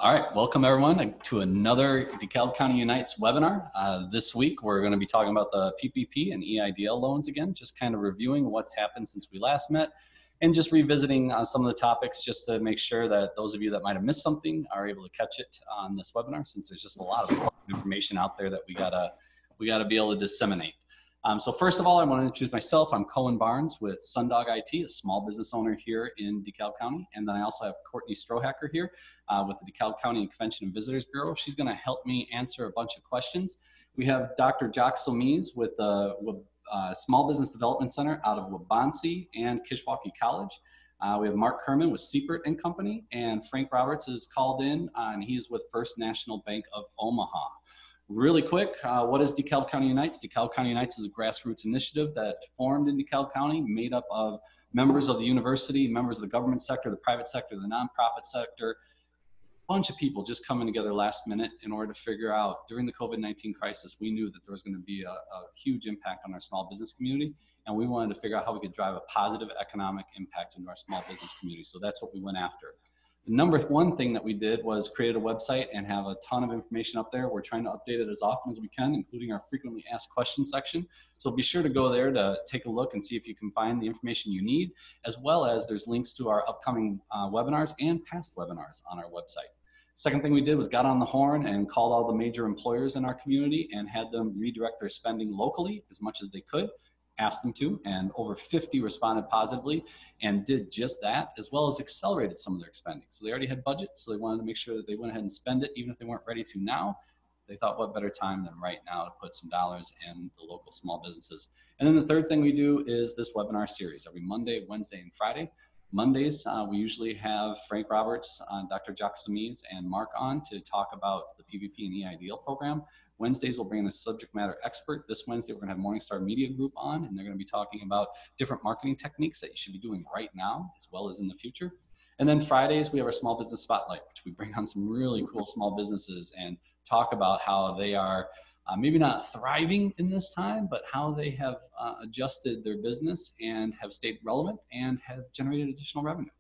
All right, welcome everyone to another DeKalb County UNITES webinar. This week we're going to be talking about the PPP and EIDL loans again, just kind of reviewing what's happened since we last met and just revisiting some of the topics just to make sure that those of you that might have missed something are able to catch it on this webinar, since there's just a lot of information out there that we gotta be able to disseminate. So first of all, I want to introduce myself. I'm Cohen Barnes with Sundog IT, a small business owner here in DeKalb County. And then I also have Courtney Strohacker here with the DeKalb County Convention and Visitors Bureau. She's going to help me answer a bunch of questions. We have Dr. Jock Sommese with the Small Business Development Center out of Waubonsee and Kishwaukee College. We have Mark Kerman with Siepert Company, and Frank Roberts is called in, and he is with First National Bank of Omaha. Really quick, what is DeKalb County UNITES? DeKalb County UNITES is a grassroots initiative that formed in DeKalb County, made up of members of the university, members of the government sector, the private sector, the nonprofit sector, a bunch of people just coming together last minute in order to figure out, during the COVID-19 crisis, we knew that there was going to be a huge impact on our small business community, and we wanted to figure out how we could drive a positive economic impact into our small business community. So that's what we went after. The number one thing that we did was create a website and have a ton of information up there. We're trying to update it as often as we can, including our frequently asked questions section. So be sure to go there to take a look and see if you can find the information you need, as well as there's links to our upcoming webinars and past webinars on our website. Second thing we did was got on the horn and called all the major employers in our community and had them redirect their spending locally as much as they could. Asked them to, and over 50 responded positively and did just that, as well as accelerated some of their spending. So they already had budget, so they wanted to make sure that they went ahead and spend it, even if they weren't ready to now. They thought, what better time than right now to put some dollars in the local small businesses. And then the third thing we do is this webinar series every Monday, Wednesday, and Friday. Mondays, we usually have Frank Roberts, Dr. Jock Sommese, and Mark on to talk about the PPP and EIDL program. Wednesdays, we'll bring in a subject matter expert. This Wednesday, we're going to have Morningstar Media Group on, and they're going to be talking about different marketing techniques that you should be doing right now, as well as in the future. And then Fridays, we have our Small Business Spotlight, which we bring on some really cool small businesses and talk about how they are maybe not thriving in this time, but how they have adjusted their business and have stayed relevant and have generated additional revenue.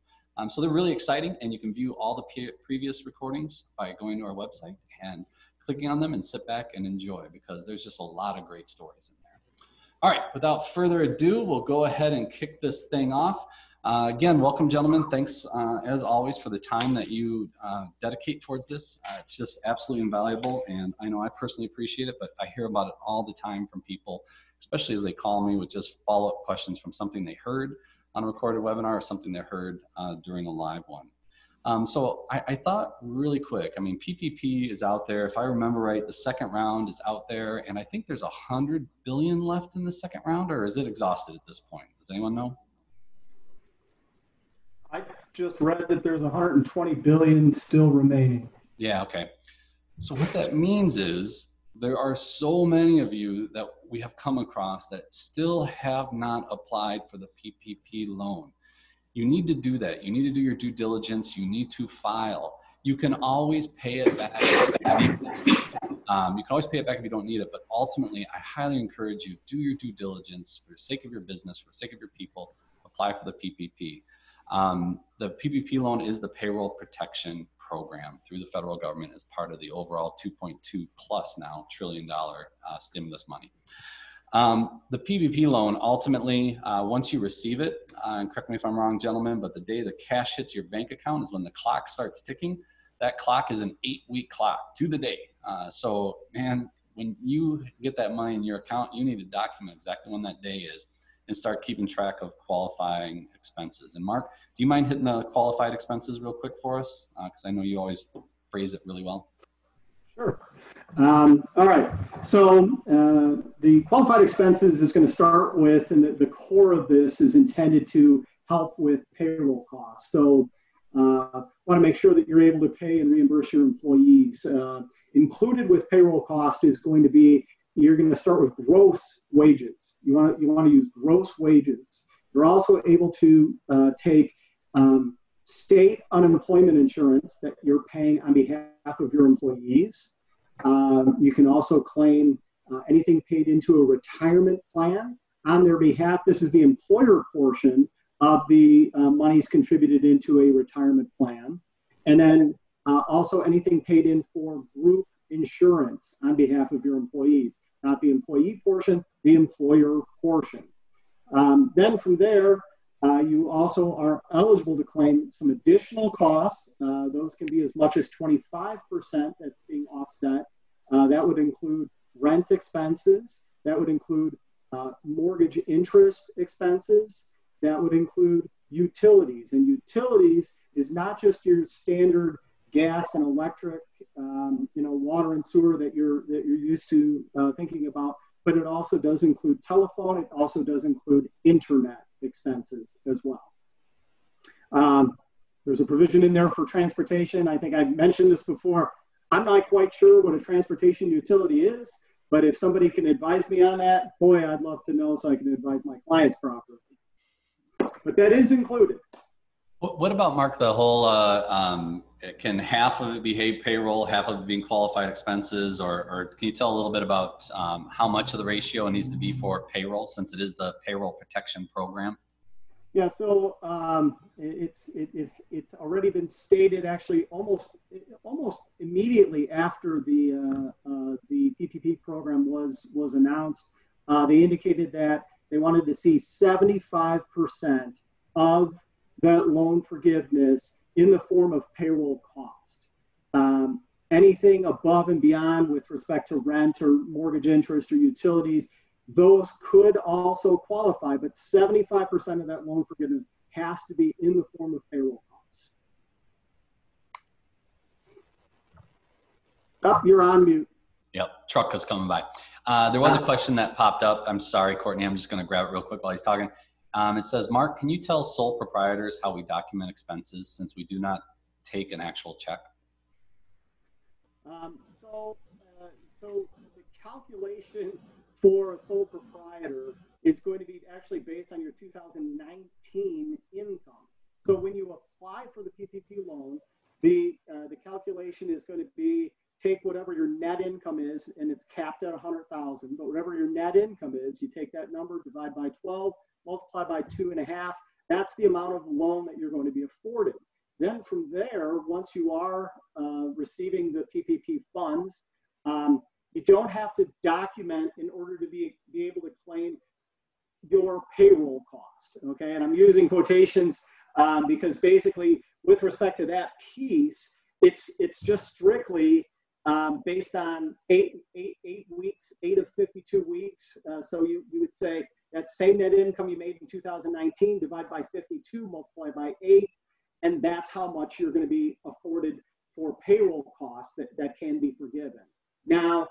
So they're really exciting, and you can view all the previous recordings by going to our website and clicking on them and sit back and enjoy, because there's just a lot of great stories in there. All right, without further ado, we'll go ahead and kick this thing off. Again, welcome, gentlemen. Thanks, as always, for the time that you dedicate towards this. It's just absolutely invaluable, and I know I personally appreciate it, but I hear about it all the time from people, especially as they call me with just follow-up questions from something they heard on a recorded webinar or something they heard during a live one. So I thought really quick, I mean, PPP is out there. If I remember right, the second round is out there, and I think there's $100 billion left in the second round, or is it exhausted at this point? Does anyone know? I just read that there's $120 billion still remaining. Yeah, okay. So what that means is there are so many of you that we have come across that still have not applied for the PPP loan. You need to do that. You need to do your due diligence. You need to file. You can always pay it back. You can always pay it back if you don't need it, but ultimately, I highly encourage you, do your due diligence for the sake of your business, for the sake of your people, apply for the PPP. The PPP loan is the payroll protection program through the federal government as part of the overall 2.2 plus now $1 trillion stimulus money. The PPP loan, ultimately, once you receive it, and correct me if I'm wrong, gentlemen, but the day the cash hits your bank account is when the clock starts ticking. That clock is an 8-week clock to the day. So, man, when you get that money in your account, you need to document exactly when that day is and start keeping track of qualifying expenses. And Mark, do you mind hitting the qualified expenses real quick for us? Because I know you always phrase it really well. Sure. All right. So the qualified expenses is going to start with, and the core of this is intended to help with payroll costs. So want to make sure that you're able to pay and reimburse your employees. Included with payroll cost is going to be, you're going to start with gross wages. You want to use gross wages. You're also able to take state unemployment insurance that you're paying on behalf of your employees. You can also claim anything paid into a retirement plan on their behalf. This is the employer portion of the monies contributed into a retirement plan. And then Also, anything paid in for group insurance on behalf of your employees, not the employee portion, the employer portion. Then from there, you also are eligible to claim some additional costs. Those can be as much as 25% that's being offset. That would include rent expenses. That would include mortgage interest expenses. That would include utilities. And utilities is not just your standard gas and electric, water and sewer that you're used to thinking about, but it also does include telephone. It also does include internet expenses as well. There's a provision in there for transportation. I think I've mentioned this before. I'm not quite sure what a transportation utility is, but if somebody can advise me on that, boy, I'd love to know so I can advise my clients properly. But that is included. What about, Mark, the whole, can half of it be payroll, half of it being qualified expenses, or can you tell a little bit about how much of the ratio needs to be for payroll, since it is the payroll protection program? Yeah, so it's already been stated actually almost immediately after the PPP program was announced. They indicated that they wanted to see 75% of that loan forgiveness in the form of payroll cost. Anything above and beyond with respect to rent or mortgage interest or utilities, those could also qualify, but 75% of that loan forgiveness has to be in the form of payroll costs. Oh, you're on mute. Yep, truck is coming by. There was a question that popped up. I'm sorry, Courtney, I'm just gonna grab it real quick while he's talking. It says, Mark, can you tell sole proprietors how we document expenses since we do not take an actual check? So the calculation for a sole proprietor is going to be actually based on your 2019 income. So when you apply for the PPP loan, the calculation is going to be take whatever your net income is, and it's capped at 100,000. But whatever your net income is, you take that number, divide by 12, multiply by 2.5. That's the amount of loan that you're going to be afforded. Then from there, once you are receiving the PPP funds, you don't have to document in order to be able to claim your payroll cost, okay? And I'm using quotations because basically with respect to that piece, it's just strictly based on eight weeks, 8 of 52 weeks. So you would say that same net income you made in 2019, divide by 52, multiply by 8, and that's how much you're going to be afforded for payroll costs that can be forgiven. Now,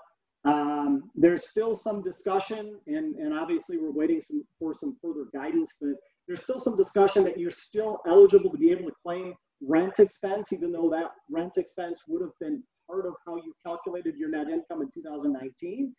there's still some discussion, and obviously we're waiting for some further guidance, but there's still some discussion that you're still eligible to be able to claim rent expense, even though that rent expense would have been part of how you calculated your net income in 2019.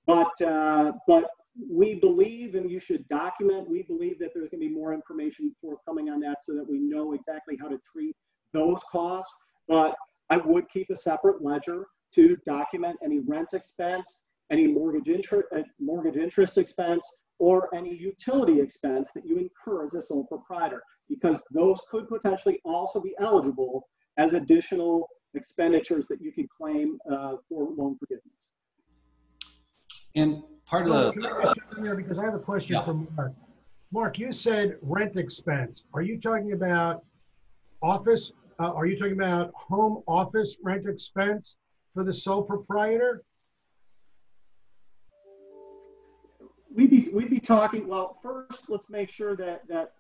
But we believe, and you should document, we believe that there's going to be more information forthcoming on that so that we know exactly how to treat those costs. But I would keep a separate ledger to document any rent expense, any mortgage interest expense, or any utility expense that you incur as a sole proprietor, because those could potentially also be eligible as additional expenditures that you can claim for loan forgiveness. And part of the... Can I just jump in there because I have a question for Mark. Mark, you said rent expense. Are you talking about office? Are you talking about home office rent expense for the sole proprietor? We'd be talking, well, first let's make sure that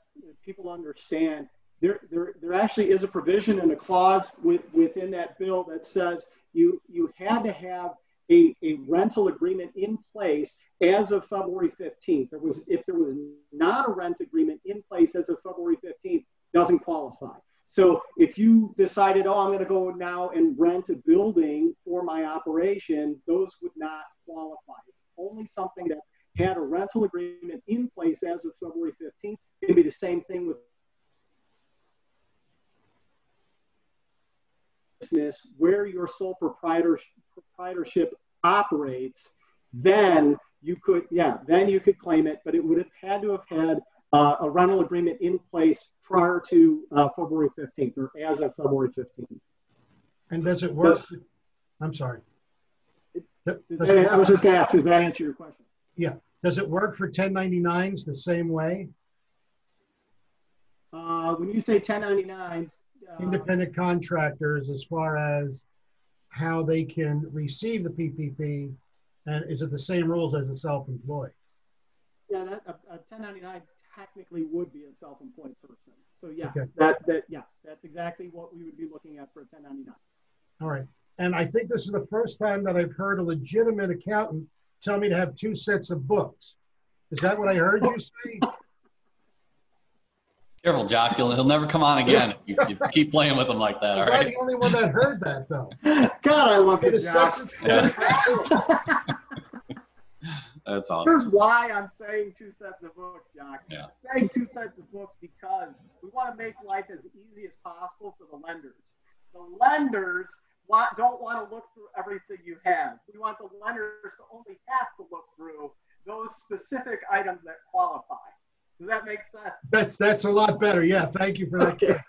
people understand there actually is a provision and a clause within that bill that says you had to have a rental agreement in place as of February 15th. If there was not a rent agreement in place as of February 15th, doesn't qualify. So if you decided, oh, I'm going to go now and rent a building for my operation, those would not qualify. It's only something that had a rental agreement in place as of February 15th. It'd be the same thing with business where your sole proprietorship operates. Then you could claim it, but it would have had to have had a rental agreement in place prior to February 15th or as of February 15th. And does it work? I'm sorry. I was just going to ask, does that answer your question? Yeah. Does it work for 1099s the same way? When you say 1099s, independent contractors, as far as how they can receive the PPP, and is it the same rules as a self-employed? Yeah, a 1099 technically would be a self-employed person. So yes, okay. Yes, that's exactly what we would be looking at for a 1099. All right. And I think this is the first time that I've heard a legitimate accountant tell me to have 2 sets of books. Is that what I heard you say? Careful, Jock. He'll never come on again if you keep playing with him like that. Was all right? I the only one that heard that, though? God, I love it, Jock. That's awesome. Here's why I'm saying 2 sets of books, Jock. Yeah. I'm saying 2 sets of books because we want to make life as easy as possible for the lenders. The lenders don't want to look through everything you have. We want the lenders to only have to look through those specific items that qualify. Does that make sense? That's a lot better. Yeah, thank you for that. Okay.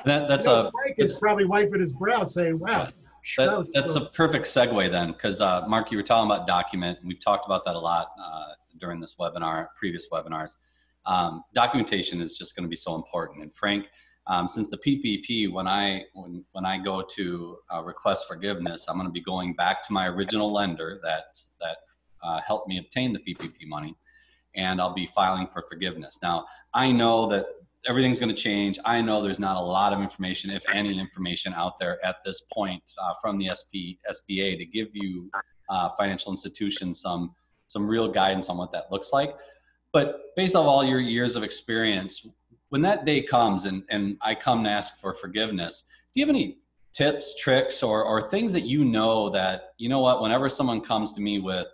Frank is probably wiping his brow saying, wow. That's a perfect segue then, because Mark, you were talking about document, and we've talked about that a lot during this webinar, previous webinars. Documentation is just going to be so important. And Frank, since the PPP, when I go to request forgiveness, I'm going to be going back to my original lender that helped me obtain the PPP money, and I'll be filing for forgiveness. Now, I know that everything's going to change. I know there's not a lot of information, if any information, out there at this point from the SBA to give you financial institutions some real guidance on what that looks like. But based on all your years of experience, when that day comes and I come to ask for forgiveness, do you have any tips, tricks, or things that you know what, whenever someone comes to me with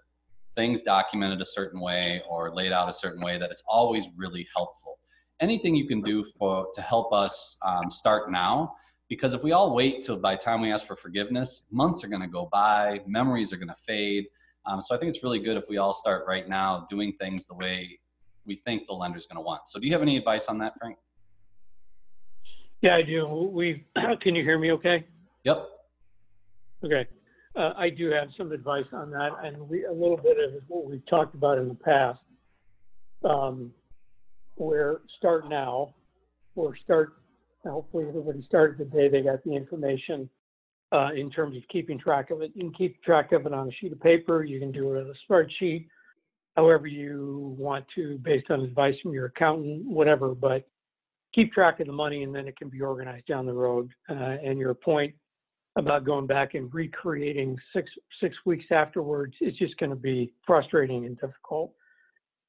things documented a certain way or laid out a certain way, that it's always really helpful? Anything you can do to help us start now, because if we all wait till by the time we ask for forgiveness, months are going to go by, memories are going to fade. So I think it's really good if we all start right now doing things the way we think the lender's going to want. So do you have any advice on that, Frank? Yeah, I do. Can you hear me okay? Yep. Okay. I do have some advice on that, and a little bit of what we've talked about in the past. Where start now, or hopefully everybody started the day they got the information in terms of keeping track of it. You can keep track of it on a sheet of paper. You can do it on a spreadsheet, however you want to, based on advice from your accountant, whatever, but keep track of the money, and then it can be organized down the road. And your point about going back and recreating six weeks afterwards is just going to be frustrating and difficult.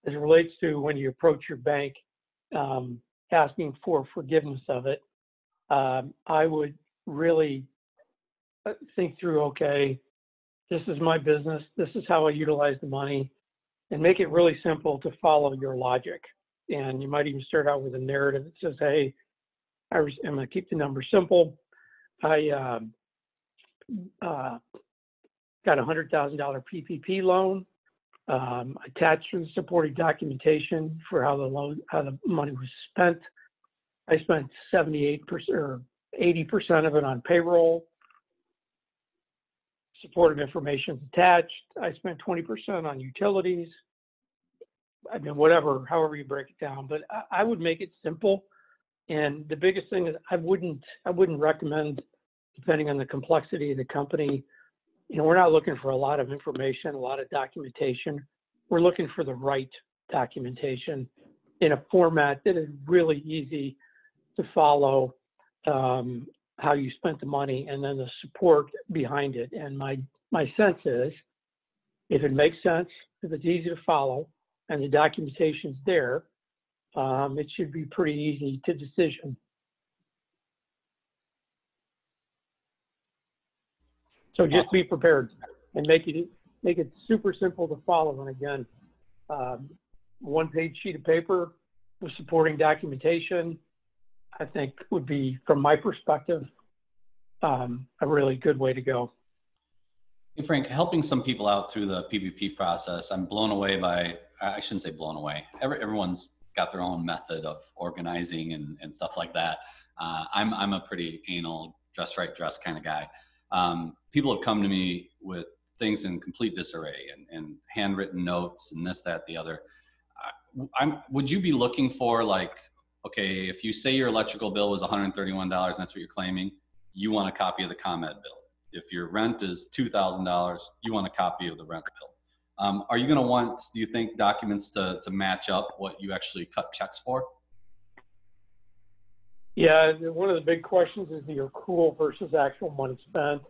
As it relates to when you approach your bank asking for forgiveness of it, I would really think through, okay, this is my business, this is how I utilize the money, and make it really simple to follow your logic. And you might even start out with a narrative that says, hey, I'm going to keep the number simple. I got a $100,000 PPP loan. Attached to the supporting documentation for how the money was spent. I spent 78% or 80% of it on payroll. Supportive information is attached. I spent 20% on utilities. I mean, however you break it down, but I would make it simple. And the biggest thing is I wouldn't recommend, depending on the complexity of the company, we're not looking for a lot of information, a lot of documentation. We're looking for the right documentation in a format that is really easy to follow, how you spent the money, and then the support behind it. And my sense is, if it makes sense, if it's easy to follow, and the documentation's there, it should be pretty easy to decision. So just be prepared and make it super simple to follow. And again, one-page sheet of paper with supporting documentation, I think would be, from my perspective, a really good way to go. Hey, Frank, helping some people out through the PPP process, I'm blown away by, I shouldn't say blown away. Everyone's got their own method of organizing and stuff like that. I'm a pretty anal dress right, dress kind of guy. People have come to me with things in complete disarray and handwritten notes and this, that, the other. Would you be looking for, like, okay, if you say your electrical bill was $131 and that's what you're claiming, you want a copy of the ComEd bill. If your rent is $2,000, you want a copy of the rent bill. Are you going to want, do you think, documents to match up what you actually cut checks for? Yeah, one of the big questions is the accrual versus actual money spent.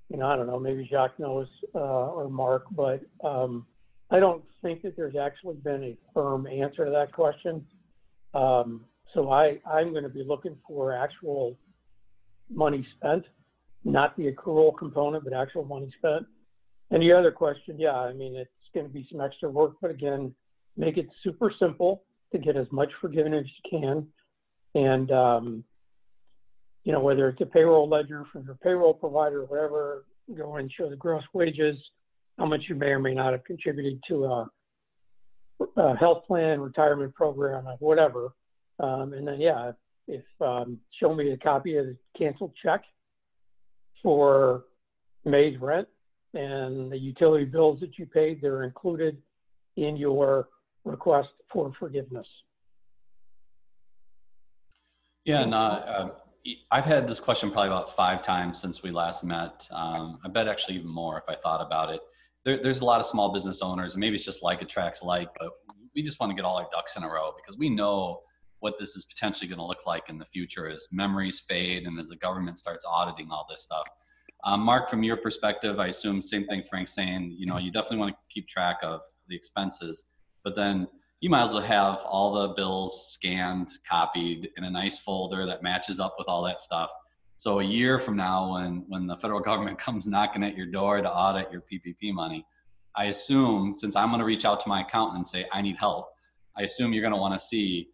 You know, I don't know, maybe Jacques knows or Mark, but I don't think that there's actually been a firm answer to that question. So I'm going to be looking for actual money spent, not the accrual component, but actual money spent. And the other question, yeah, I mean, it's going to be some extra work, but again, make it super simple to get as much forgiven as you can. And, you know, whether it's a payroll ledger from your payroll provider or whatever, go and show the gross wages, how much you may or may not have contributed to a health plan, retirement program, or whatever. And then, yeah, if show me a copy of the canceled check for May's rent and the utility bills that you paid, they're included in your request for forgiveness. Yeah, and I've had this question probably about 5 times since we last met. I bet actually even more if I thought about it. There's a lot of small business owners, and maybe it's just like attracts like, but we just want to get all our ducks in a row because we know what this is potentially going to look like in the future as memories fade and as the government starts auditing all this stuff. Mark, from your perspective, I assume same thing Frank's saying, you know, you definitely want to keep track of the expenses, but then you might as well have all the bills scanned, copied in a nice folder that matches up with all that stuff. So a year from now, when the federal government comes knocking at your door to audit your PPP money, I assume, since I'm going to reach out to my accountant and say, I need help, I assume you're going to want to see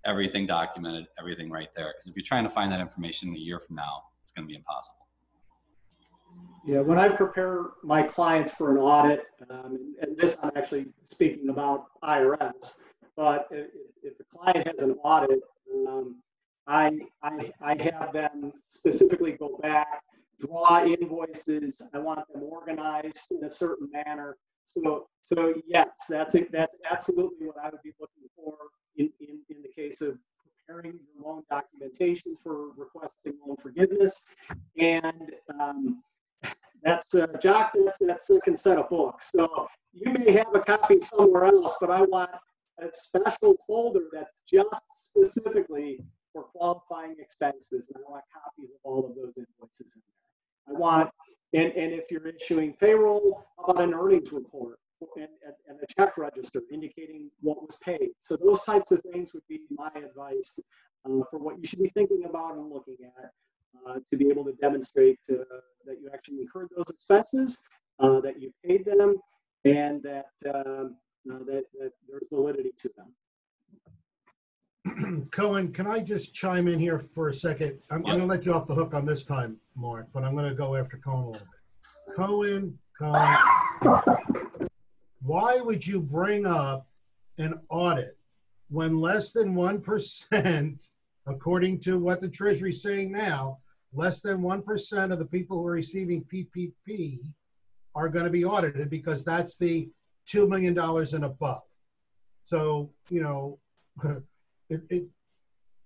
everything documented, everything right there. Because if you're trying to find that information a year from now, it's going to be impossible. Yeah, when I prepare my clients for an audit, and this I'm actually speaking about IRS, but if a client has an audit, I have them specifically go back, draw invoices. I want them organized in a certain manner. So yes, that's absolutely what I would be looking for in the case of preparing your loan documentation for requesting loan forgiveness. And that's Jock, that's that second set of books. So you may have a copy somewhere else, but I want a special folder that's just specifically for qualifying expenses, and I want copies of all of those invoices in there. I want, and if you're issuing payroll, how about an earnings report and a check register indicating what was paid. So those types of things would be my advice for what you should be thinking about and looking at to be able to demonstrate that you actually incurred those expenses, that you paid them, and that there's validity to them. Cohen, can I just chime in here for a second? I'm going to let you off the hook on this time, Mark, but I'm going to go after Cohen a little bit. Cohen, why would you bring up an audit when less than 1%, according to what the Treasury is saying now, less than 1% of the people who are receiving PPP are going to be audited because that's the $2 million and above. So, you know,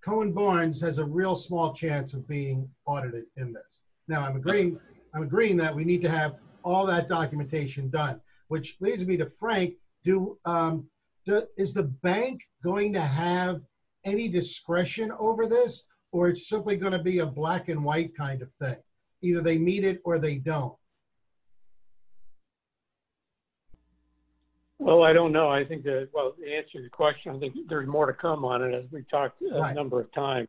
Cohen Barnes has a real small chance of being audited in this. Now, I'm agreeing that we need to have all that documentation done, which leads me to Frank. Is the bank going to have any discretion over this, or it's simply going to be a black and white kind of thing? Either they meet it or they don't. Well, I don't know. I think that, well, to answer your question, I think there's more to come on it, as we've talked a number of times.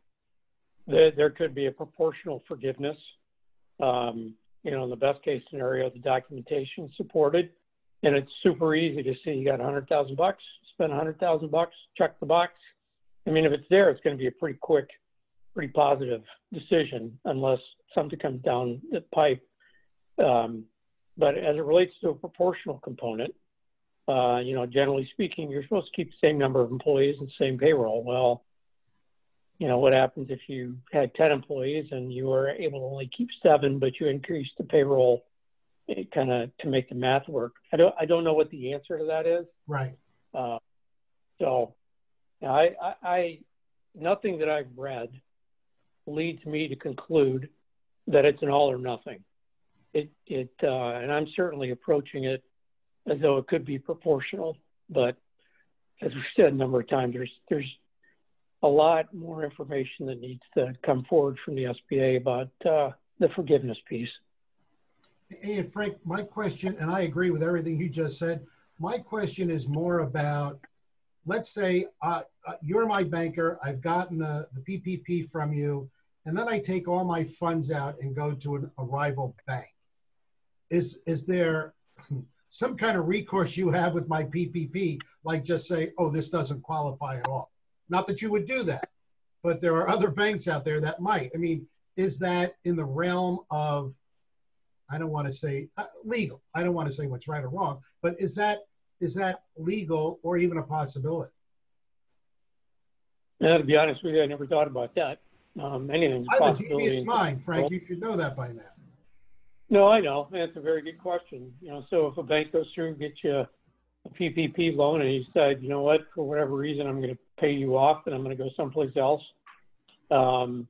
There could be a proportional forgiveness. You know, in the best case scenario, the documentation supported, and it's super easy to see. You got $100,000, spend $100,000, check the box. I mean, if it's there, it's going to be a pretty quick, pretty positive decision, unless something comes down the pipe. But as it relates to a proportional component, you know, generally speaking, you're supposed to keep the same number of employees and same payroll. Well, what happens if you had 10 employees and you were able to only keep 7, but you increased the payroll kind of to make the math work? I don't know what the answer to that is. Right. So I nothing that I've read leads me to conclude that it's an all or nothing. And I'm certainly approaching it as though it could be proportional, but as we said a number of times, there's a lot more information that needs to come forward from the SBA about the forgiveness piece. Hey, Frank, my question, and I agree with everything you just said, my question is more about, let's say you're my banker, I've gotten the PPP from you, and then I take all my funds out and go to a rival bank. Is there some kind of recourse you have with my PPP, like just say, oh, this doesn't qualify at all? Not that you would do that, but there are other banks out there that might. I mean, is that in the realm of, I don't want to say legal, I don't want to say what's right or wrong, but is that legal or even a possibility? Now, to be honest with you, I never thought about that. Anything's a I have a possibility. devious mind, Frank. You should know that by now. No, I know. That's a very good question. So if a bank goes through and gets you a PPP loan and you decide, you know what, for whatever reason, I'm going to pay you off and I'm going to go someplace else, I'm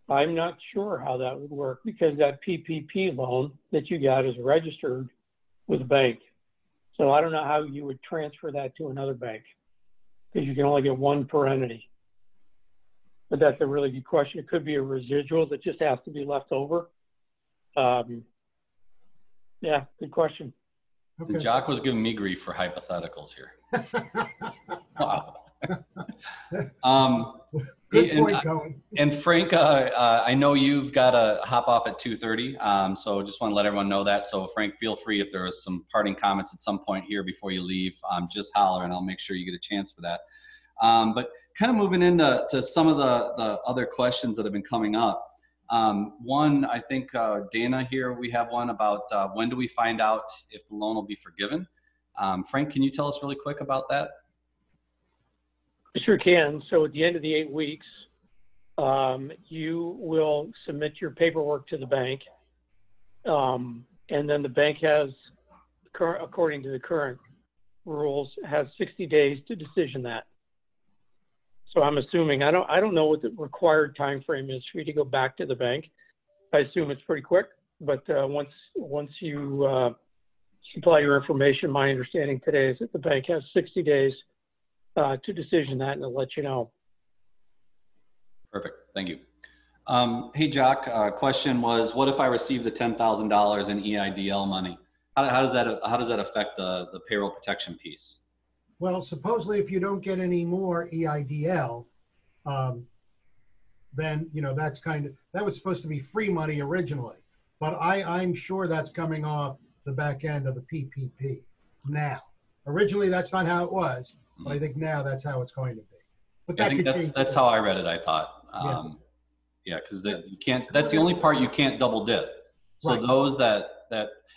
not sure how that would work, because that PPP loan that you got is registered with a bank. So I don't know how you would transfer that to another bank, because you can only get one per entity. But that's a really good question. It could be a residual that just has to be left over. Yeah, good question. Okay. Jock was giving me grief for hypotheticals here. Wow. Good point, Cohen. And Frank, I know you've got to hop off at 2:30, so just want to let everyone know that. So Frank, feel free, if there was some parting comments at some point here before you leave, just holler and I'll make sure you get a chance for that. But kind of moving into some of the other questions that have been coming up. One, I think Dana here, we have one about when do we find out if the loan will be forgiven? Frank, can you tell us really quick about that? I sure can. So at the end of the 8 weeks, you will submit your paperwork to the bank. And then the bank has, according to the current rules, has 60 days to decision that. So I'm assuming, I don't know what the required time frame is for you to go back to the bank. I assume it's pretty quick, but once you supply your information, my understanding today is that the bank has 60 days to decision that, and they'll let you know. Perfect, thank you. Hey Jock, question was, what if I receive the $10,000 in EIDL money? How does that affect the payroll protection piece? Well, supposedly if you don't get any more EIDL, then, that was supposed to be free money originally. But I'm sure that's coming off the back end of the PPP now. Originally, that's not how it was, but I think now that's how it's going to be. But that could change. That's how I read it, I thought. Yeah, because you can't, that's the only part you can't double dip. So right. Those that,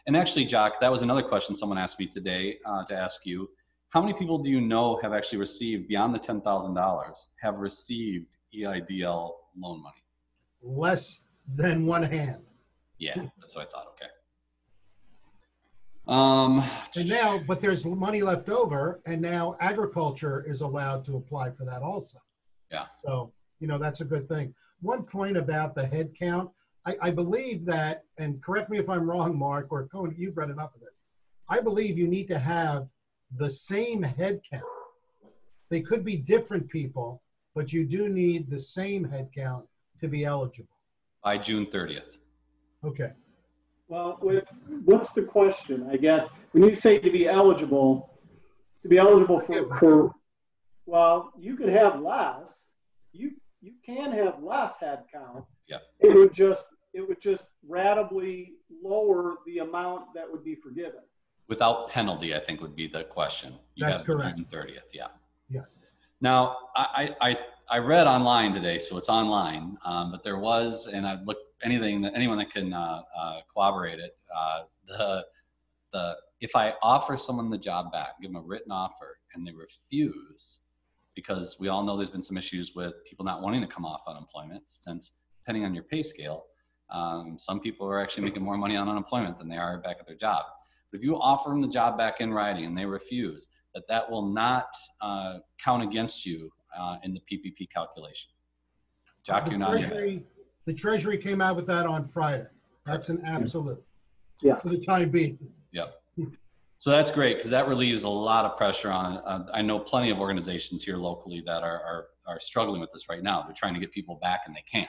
and actually, Jock, that was another question someone asked me today to ask you. How many people do you know have actually received, beyond the $10,000, have received EIDL loan money? Less than one hand. Yeah, that's what I thought. Okay. And now, but there's money left over, and now agriculture is allowed to apply for that also. Yeah. So, that's a good thing. One point about the head count, I believe that, and correct me if I'm wrong, Mark, or Cohen, you've read enough of this. I believe you need to have the same head count. They could be different people, but you do need the same head count to be eligible. By June 30th. Okay. Well, what's the question? I guess when you say to be eligible for well, you could have less. You can have less head count. Yeah. It would just ratably lower the amount that would be forgiven. Without penalty, I think would be the question. That's correct. June 30th, yeah. Yes. Now, I read online today, so it's online, but there was, and I looked, anyone that can corroborate it, if I offer someone the job back, give them a written offer, and they refuse, because we all know there's been some issues with people not wanting to come off unemployment, since depending on your pay scale, some people are actually making more money on unemployment than they are back at their job. But if you offer them the job back in writing and they refuse, that will not count against you in the PPP calculation. Jock, you're not the Treasury came out with that on Friday. That's an absolute. Yeah. For the time being. Yep. So that's great, because that relieves a lot of pressure on, I know plenty of organizations here locally that are struggling with this right now. They're trying to get people back and they can't.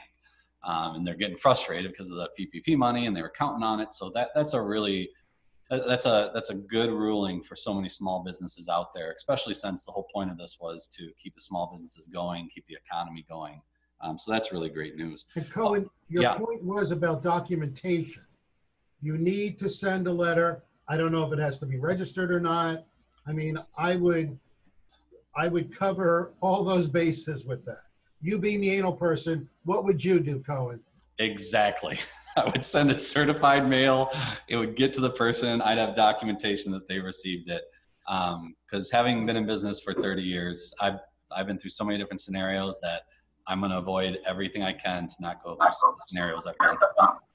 And they're getting frustrated because of the PPP money and they were counting on it. So that's a good ruling for so many small businesses out there, especially since the whole point of this was to keep the small businesses going, keep the economy going. So that's really great news. And Cohen, your point was about documentation. You need to send a letter. I don't know if it has to be registered or not. I mean, I would cover all those bases with that. You being the anal person, what would you do, Cohen? Exactly. I would send it certified mail. It would get to the person. I'd have documentation that they received it. Because having been in business for 30 years, I've been through so many different scenarios that I'm going to avoid everything I can to not go through some of the scenarios I've gone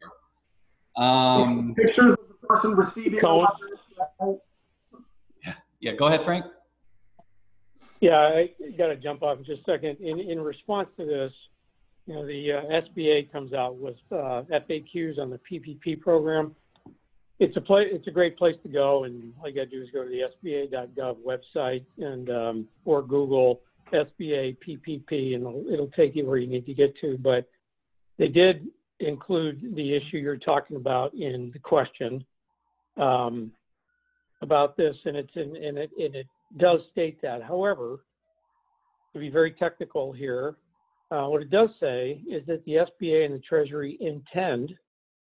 through. Pictures of the person receiving. Yeah. Go ahead, Frank. Yeah, I got to jump off in just a second. In response to this, the SBA comes out with FAQs on the PPP program. It's a great place to go, and all you got to do is go to the SBA.gov website and or Google SBA PPP, and it'll take you where you need to get to. But they did include the issue you're talking about in the question about this, and it does state that. However, to be very technical here, what it does say is that the SBA and the Treasury intend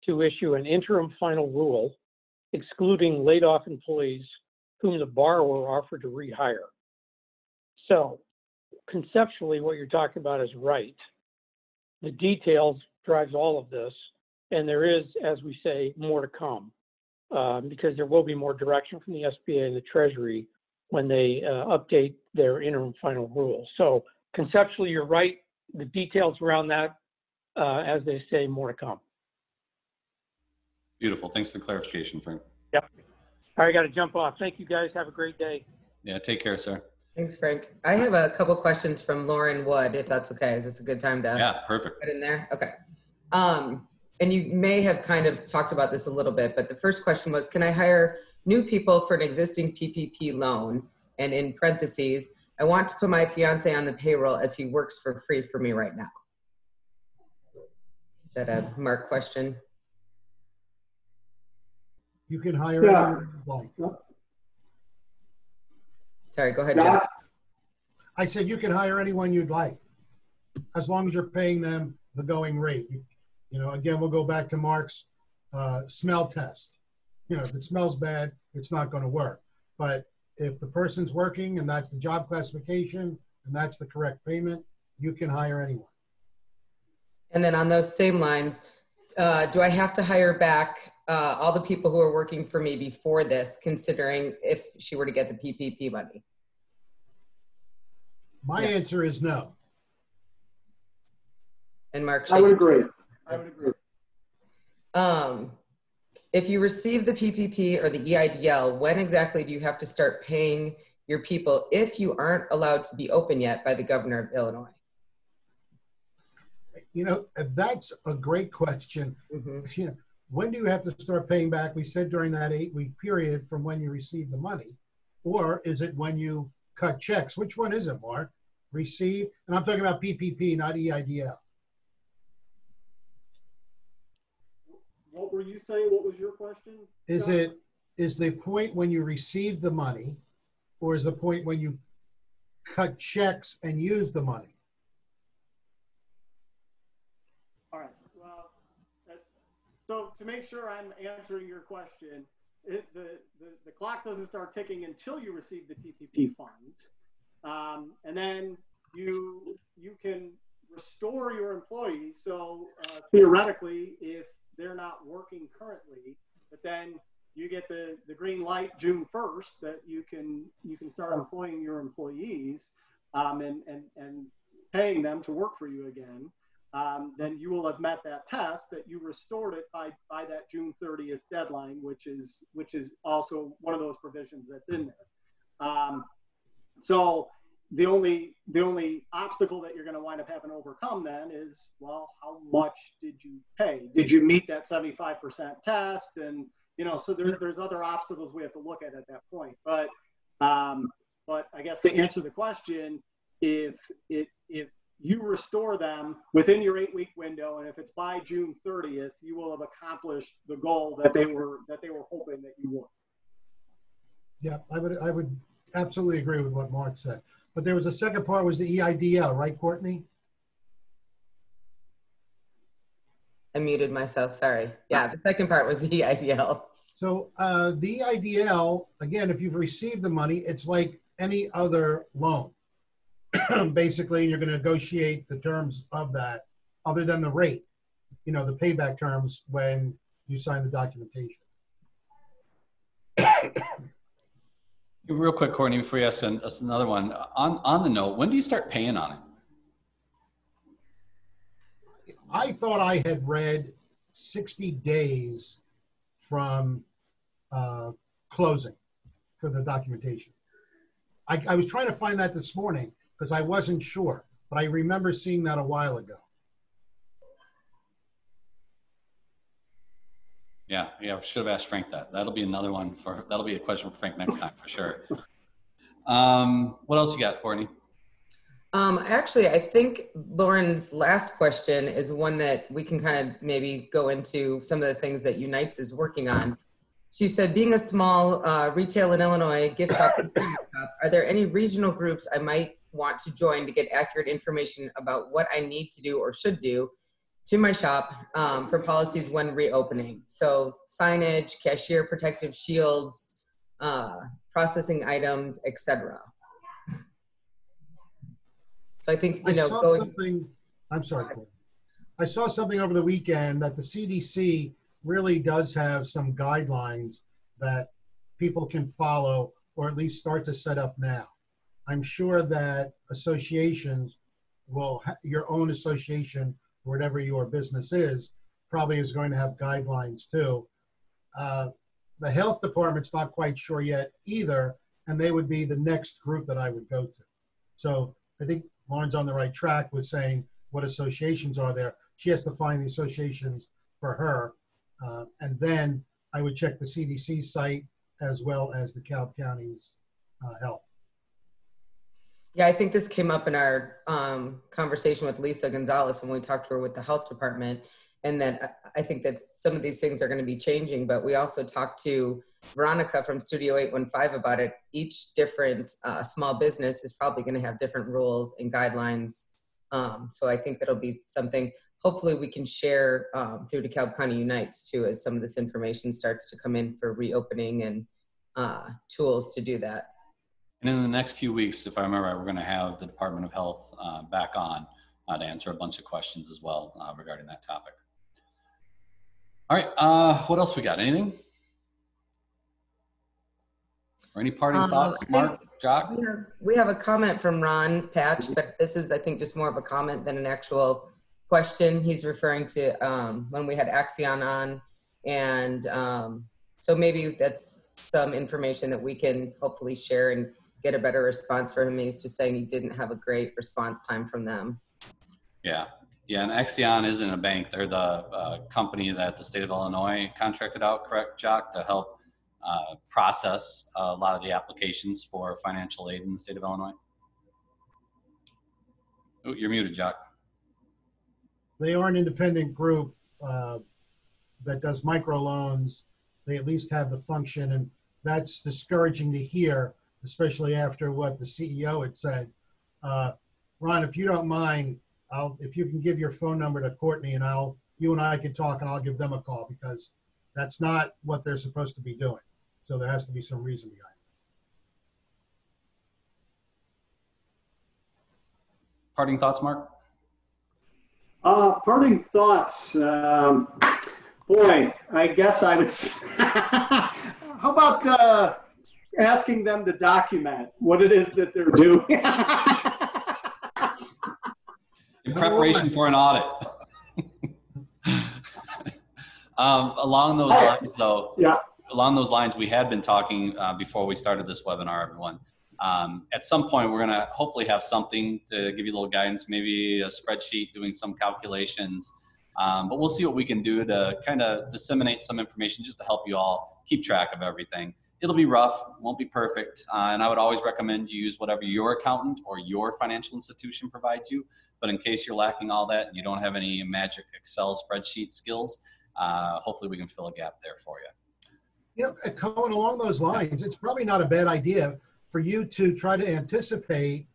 to issue an interim final rule excluding laid-off employees whom the borrower offered to rehire. So conceptually, what you're talking about is right. The details drives all of this, and there is, as we say, more to come, because there will be more direction from the SBA and the Treasury when they update their interim final rule. So conceptually, you're right. The details around that, as they say, more to come. Beautiful. Thanks for the clarification, Frank. Yep. All right, I got to jump off. Thank you, guys. Have a great day. Yeah, take care, sir. Thanks, Frank. I have a couple questions from Lauren Wood, if that's okay. Is this a good time to perfect. Get in there? Okay. And you may have kind of talked about this a little bit, but the first question was, can I hire new people for an existing PPP loan? And in parentheses, I want to put my fiance on the payroll as he works for free for me right now. Is that a Mark question? You can hire anyone you like. Sorry, go ahead, Jock. I said you can hire anyone you'd like, as long as you're paying them the going rate. Again, we'll go back to Mark's smell test. If it smells bad, it's not going to work. But if the person's working and that's the job classification and that's the correct payment, you can hire anyone. And then on those same lines, do I have to hire back all the people who are working for me before this, considering if she were to get the PPP money? My answer is no. And Mark, I would agree. If you receive the PPP or the EIDL, when exactly do you have to start paying your people if you aren't allowed to be open yet by the governor of Illinois? That's a great question. Mm-hmm. When do you have to start paying back? We said during that 8-week period from when you receive the money, or is it when you cut checks? Which one is it, Mark? Receive, and I'm talking about PPP, not EIDL. What were you saying? What was your question? Is the point when you receive the money, or is the point when you cut checks and use the money? All right. Well, so to make sure I'm answering your question, the clock doesn't start ticking until you receive the PPP funds, and then you can restore your employees. So theoretically, if they're not working currently, but then you get the green light June 1st that you can start employing your employees. and paying them to work for you again, then you will have met that test that you restored it by that June 30th deadline, which is also one of those provisions that's in there. So the only obstacle that you're going to wind up having to overcome then is, well, how much did you pay? Did you meet that 75% test? And so there's other obstacles we have to look at that point. But I guess to answer the question, if you restore them within your 8-week window, and if it's by June 30th, you will have accomplished the goal that they were hoping that you would. Yeah, I would absolutely agree with what Mark said. But there was a second part, was the EIDL, right, Courtney? I muted myself, sorry. Yeah, the second part was the EIDL. So the EIDL, again, if you've received the money, it's like any other loan. Basically, you're going to negotiate the terms of that, other than the rate, the payback terms when you sign the documentation. Real quick, Courtney, before you ask us another one, on the note, when do you start paying on it? I thought I had read 60 days from closing for the documentation. I was trying to find that this morning because I wasn't sure, but I remember seeing that a while ago. Yeah, should have asked Frank that. That'll be another one that'll be a question for Frank next time for sure. What else you got, Courtney? Actually, I think Lauren's last question is one that we can kind of maybe go into some of the things that UNITES is working on. She said, being a small retail in Illinois, gift shop, are there any regional groups I might want to join to get accurate information about what I need to do or should do to my shop for policies when reopening? So signage, cashier protective shields, processing items, etc. So I think, I'm sorry, Courtney. I saw something over the weekend that the CDC really does have some guidelines that people can follow or at least start to set up now. I'm sure that associations your own association, whatever your business is, probably is going to have guidelines too. The health department's not quite sure yet either, and they would be the next group that I would go to. So I think Lauren's on the right track with saying what associations are there. She has to find the associations for her. And then I would check the CDC site as well as the DeKalb County's health. Yeah, I think this came up in our conversation with Lisa Gonzalez when we talked to her with the health department, and that I think that some of these things are going to be changing, but we also talked to Veronica from Studio 815 about it. Each different small business is probably going to have different rules and guidelines. So I think that'll be something hopefully we can share through DeKalb County UNITES too, as some of this information starts to come in for reopening and tools to do that. And in the next few weeks, if I remember right, we're going to have the Department of Health back on to answer a bunch of questions as well regarding that topic. All right, what else we got? Anything? Or any parting thoughts, Mark, Jock? We have a comment from Ron Patch, but this is, I think, just more of a comment than an actual question. He's referring to when we had Axion on, and so maybe that's some information that we can hopefully share and get a better response for him. He's just saying he didn't have a great response time from them. Yeah, and Axion isn't a bank. They're the company that the state of Illinois contracted out, correct, Jock, to help process a lot of the applications for financial aid in the state of Illinois. Oh, you're muted, Jock. They are an independent group that does microloans. They at least have the function, and that's discouraging to hear, especially after what the CEO had said. Ron, if you don't mind, if you can give your phone number to Courtney, and you and I can talk, and I'll give them a call, because that's not what they're supposed to be doing. So there has to be some reason behind it. Parting thoughts, Mark? Parting thoughts. Boy, I guess I would say, how about asking them to document what it is that they're doing? in preparation for an audit. Along those lines, though, along those lines, we had been talking before we started this webinar, everyone. At some point, we're going to hopefully have something to give you a little guidance, maybe a spreadsheet doing some calculations. But we'll see what we can do to kind of disseminate some information just to help you all keep track of everything. It'll be rough, won't be perfect, and I would always recommend you use whatever your accountant or your financial institution provides you. But in case you're lacking all that and you don't have any magic Excel spreadsheet skills, hopefully we can fill a gap there for you. You know, Cohen, along those lines, it's probably not a bad idea for you to try to anticipate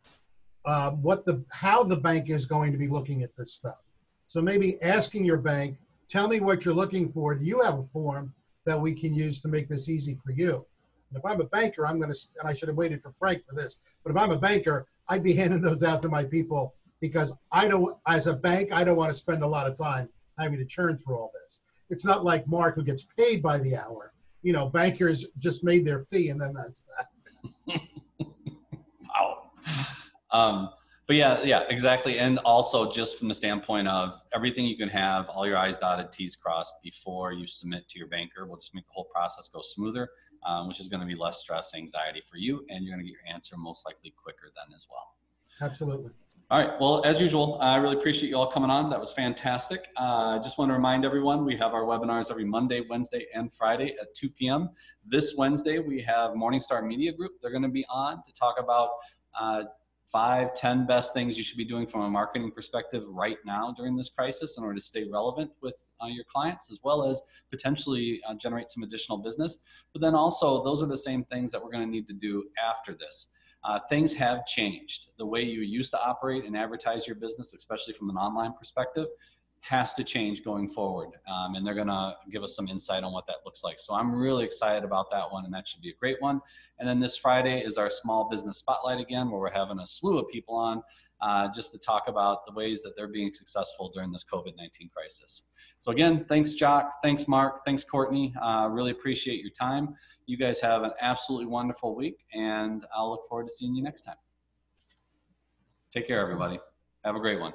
how the bank is going to be looking at this stuff. So maybe asking your bank, tell me what you're looking for. Do you have a form that we can use to make this easy for you? And if I'm a banker, and I should have waited for Frank for this, but if I'm a banker, I'd be handing those out to my people because as a bank, I don't want to spend a lot of time having to churn through all this. It's not like Mark who gets paid by the hour. You know, bankers just made their fee and then that's that. Wow. But yeah, exactly. And also just from the standpoint of everything you can have, all your I's dotted, T's crossed before you submit to your banker will just make the whole process go smoother, which is going to be less stress, anxiety for you, and you're going to get your answer most likely quicker then as well. Absolutely. All right. Well, as usual, I really appreciate you all coming on. That was fantastic. I just want to remind everyone, we have our webinars every Monday, Wednesday, and Friday at 2 p.m. This Wednesday, we have Morningstar Media Group. They're going to be on to talk about 5-10 best things you should be doing from a marketing perspective right now during this crisis in order to stay relevant with your clients, as well as potentially generate some additional business. But then also, those are the same things that we're going to need to do after this. Things have changed. The way you used to operate and advertise your business, especially from an online perspective, has to change going forward. And they're going to give us some insight on what that looks like. So I'm really excited about that one, and that should be a great one. And then this Friday is our small business spotlight again, where we're having a slew of people on just to talk about the ways that they're being successful during this COVID-19 crisis. So again, thanks, Jock. Thanks, Mark. Thanks, Courtney. Really appreciate your time. You guys have an absolutely wonderful week, and I'll look forward to seeing you next time. Take care, everybody. Have a great one.